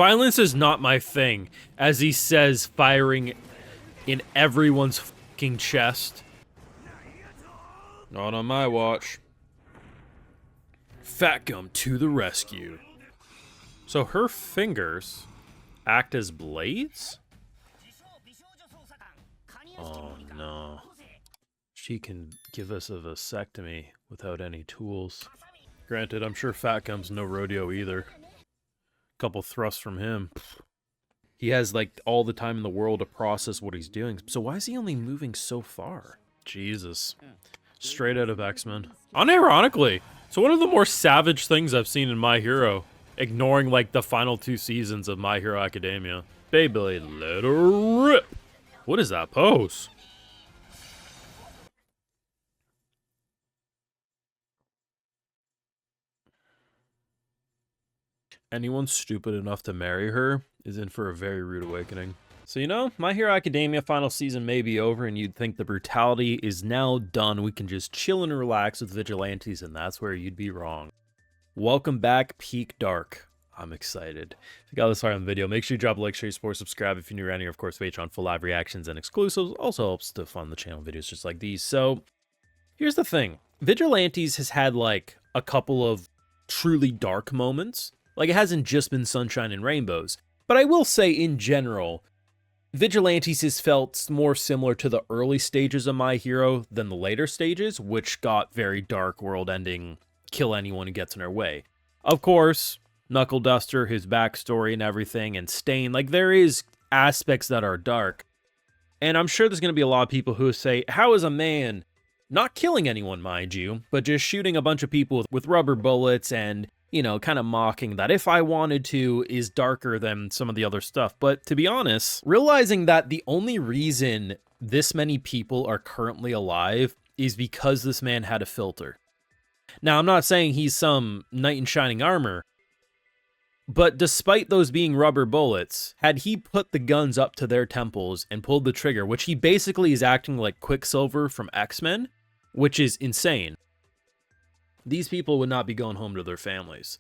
Violence is not my thing, as he says, firing in everyone's fucking chest. Not on my watch. Fatgum to the rescue. So her fingers act as blades? Oh no. She can give us a vasectomy without any tools. Granted, I'm sure Fatgum's no rodeo either. Couple thrusts from him. He has like all the time in the world to process what he's doing. So why is he only moving so far? Jesus. Straight out of X-Men. Unironically, it's one of the more savage things I've seen in My Hero. Ignoring like the final 2 seasons of My Hero Academia. Beyblade, let her rip. What is that pose? Anyone stupid enough to marry her is in for a very rude awakening. So, you know, My Hero Academia final season may be over and you'd think the brutality is now done. We can just chill and relax with Vigilantes, and that's where you'd be wrong. Welcome back, Peak Dark. I'm excited. If you got this far on the video, make sure you drop a like, share, support, subscribe if you're new around here. Of course, Patreon full live reactions and exclusives. Also helps to fund the channel videos just like these. So, here's the thing. Vigilantes has had like a couple of truly dark moments. Like, it hasn't just been sunshine and rainbows. But I will say, in general, Vigilantes has felt more similar to the early stages of My Hero than the later stages, which got very dark, world-ending, kill anyone who gets in our way. Of course, Knuckle Duster, his backstory and everything, and Stain, like, there is aspects that are dark. And I'm sure there's going to be a lot of people who say, how is a man, not killing anyone, mind you, but just shooting a bunch of people with rubber bullets and, you know, kind of mocking that if I wanted to is darker than some of the other stuff. But to be honest, realizing that the only reason this many people are currently alive is because this man had a filter. Now, I'm not saying he's some knight in shining armor, but despite those being rubber bullets, had he put the guns up to their temples and pulled the trigger, which he basically is acting like Quicksilver from X-Men, which is insane, these people would not be going home to their families.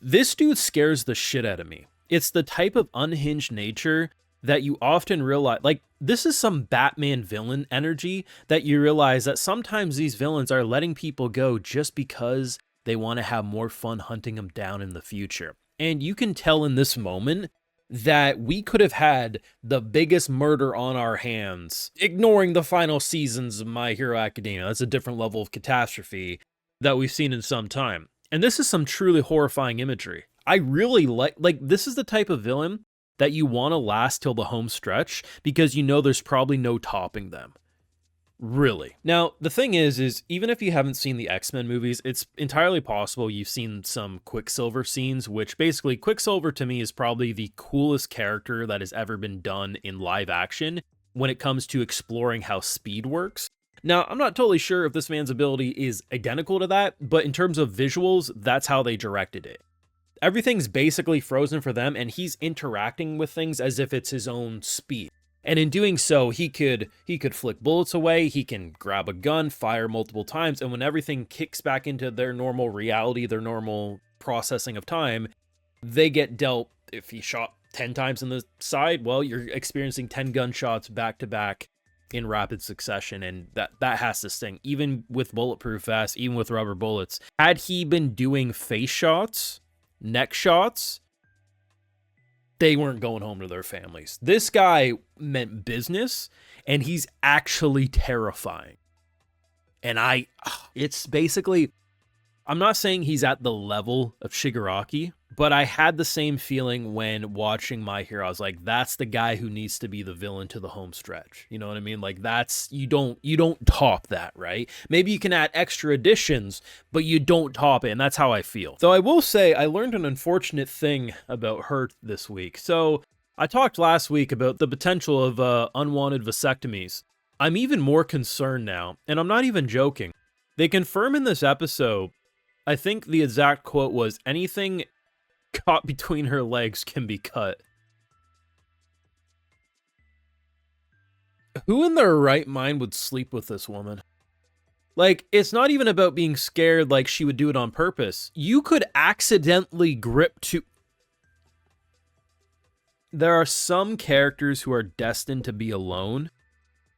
This dude scares the shit out of me. It's the type of unhinged nature that you often realize, like, this is some Batman villain energy that you realize that sometimes these villains are letting people go just because they want to have more fun hunting them down in the future. And you can tell in this moment that we could have had the biggest murder on our hands, ignoring the final seasons of My Hero Academia. That's a different level of catastrophe that we've seen in some time. And this is some truly horrifying imagery. I really like this is the type of villain that you want to last till the home stretch because you know there's probably no topping them. Really. Now, the thing is even if you haven't seen the X-Men movies, it's entirely possible you've seen some Quicksilver scenes, which basically Quicksilver to me is probably the coolest character that has ever been done in live action when it comes to exploring how speed works. Now, I'm not totally sure if this man's ability is identical to that, but in terms of visuals, that's how they directed it. Everything's basically frozen for them, and he's interacting with things as if it's his own speed. And in doing so, he could flick bullets away, he can grab a gun, fire multiple times, and when everything kicks back into their normal reality, their normal processing of time, they get dealt, if he shot 10 times in the side, well, you're experiencing 10 gunshots back to back in rapid succession, and that has to sting. Even with bulletproof vests, even with rubber bullets. Had he been doing face shots, neck shots, they weren't going home to their families. This guy meant business, and he's actually terrifying. And it's basically, I'm not saying he's at the level of Shigaraki, but I had the same feeling when watching My Hero. I was like, that's the guy who needs to be the villain to the home stretch. You know what I mean? Like, that's, you don't top that, right? Maybe you can add extra additions, but you don't top it, and that's how I feel. Though I will say, I learned an unfortunate thing about her this week. So, I talked last week about the potential of unwanted vasectomies. I'm even more concerned now, and I'm not even joking. They confirm in this episode, I think the exact quote was, anything caught between her legs can be cut. Who in their right mind would sleep with this woman? Like, it's not even about being scared like she would do it on purpose. You could accidentally grip to... there are some characters who are destined to be alone,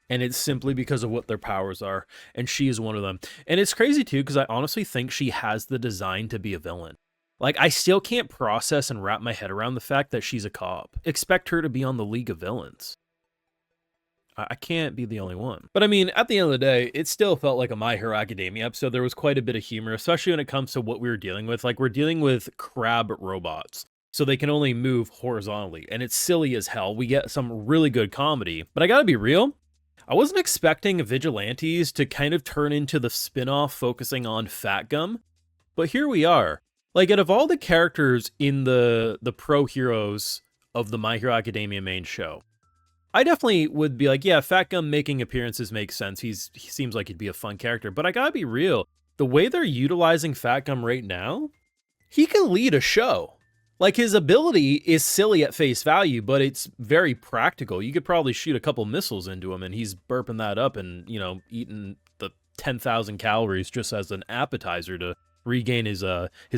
and it's simply because of what their powers are, and she is one of them. And it's crazy too, because I honestly think she has the design to be a villain. Like, I still can't process and wrap my head around the fact that she's a cop. Expect her to be on the League of Villains. I can't be the only one. But I mean, at the end of the day, it still felt like a My Hero Academia episode. There was quite a bit of humor, especially when it comes to what we were dealing with. Like, we're dealing with crab robots, so they can only move horizontally, and it's silly as hell. We get some really good comedy, but I gotta be real, I wasn't expecting Vigilantes to kind of turn into the spin-off focusing on Fatgum, but here we are. Like, out of all the characters in the pro heroes of the My Hero Academia main show, I definitely would be like, yeah, Fatgum making appearances makes sense. He seems like he'd be a fun character, but I gotta be real. The way they're utilizing Fatgum right now, he can lead a show. Like, his ability is silly at face value, but it's very practical. You could probably shoot a couple missiles into him, and he's burping that up and, you know, eating the 10,000 calories just as an appetizer to regain his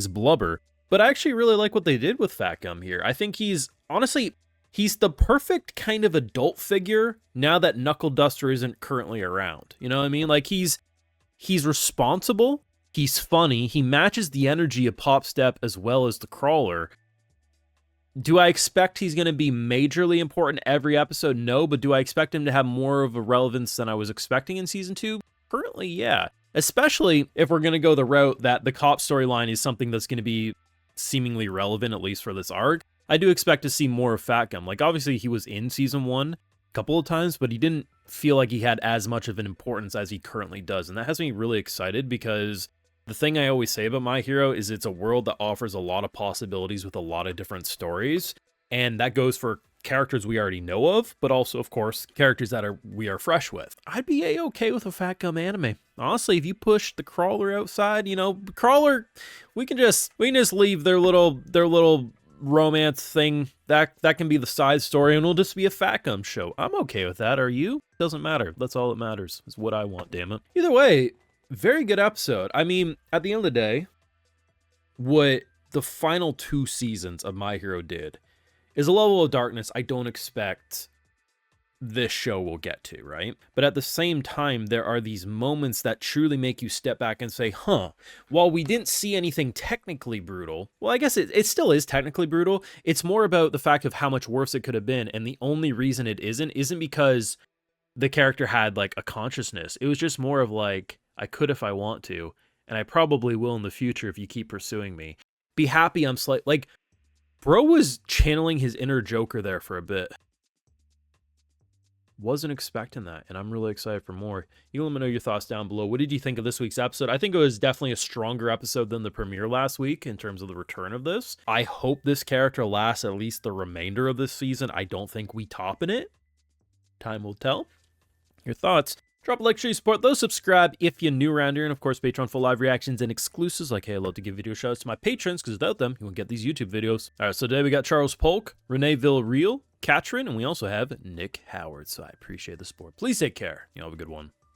blubber. But I actually really like what they did with Fatgum here. I think honestly, he's the perfect kind of adult figure now that Knuckle Duster isn't currently around. You know what I mean? Like, he's responsible, he's funny, he matches the energy of Pop Step as well as the Crawler. Do I expect he's going to be majorly important every episode? No, but do I expect him to have more of a relevance than I was expecting in Season 2? Currently, yeah. Especially if we're going to go the route that the cop storyline is something that's going to be seemingly relevant, at least for this arc. I do expect to see more of Fatgum. Like, obviously, he was in Season 1 a couple of times, but he didn't feel like he had as much of an importance as he currently does. And that has me really excited because the thing I always say about My Hero is it's a world that offers a lot of possibilities with a lot of different stories. And that goes for characters we already know of, but also, of course, characters that we are fresh with. I'd be a-okay with a Fatgum anime. Honestly, if you push the Crawler outside, you know, Crawler, we can just leave their little romance thing. That can be the side story, and it'll just be a Fatgum show. I'm okay with that. Are you? Doesn't matter. That's all that matters. Is what I want, damn it. Either way, very good episode. I mean, at the end of the day, what the final 2 seasons of My Hero did is a level of darkness I don't expect this show will get to, right? But at the same time, there are these moments that truly make you step back and say, huh, while we didn't see anything technically brutal, well, I guess it still is technically brutal. It's more about the fact of how much worse it could have been. And the only reason it isn't because the character had like a consciousness. It was just more of like, I could if I want to, and I probably will in the future if you keep pursuing me. Be happy I'm like, bro was channeling his inner Joker there for a bit. Wasn't expecting that, and I'm really excited for more. You can let me know your thoughts down below. What did you think of this week's episode? I think it was definitely a stronger episode than the premiere last week in terms of the return of this. I hope this character lasts at least the remainder of this season. I don't think we topping it. Time will tell. Your thoughts? Drop a like, show you support those, subscribe if you're new around here, and of course, Patreon for live reactions and exclusives. Like, hey, I love to give video shout outs to my patrons, because without them, you won't get these YouTube videos. All right, so today we got Charles Polk, Renee Villarreal, Katrin, and we also have Nick Howard. So I appreciate the support. Please take care. You know, have a good one.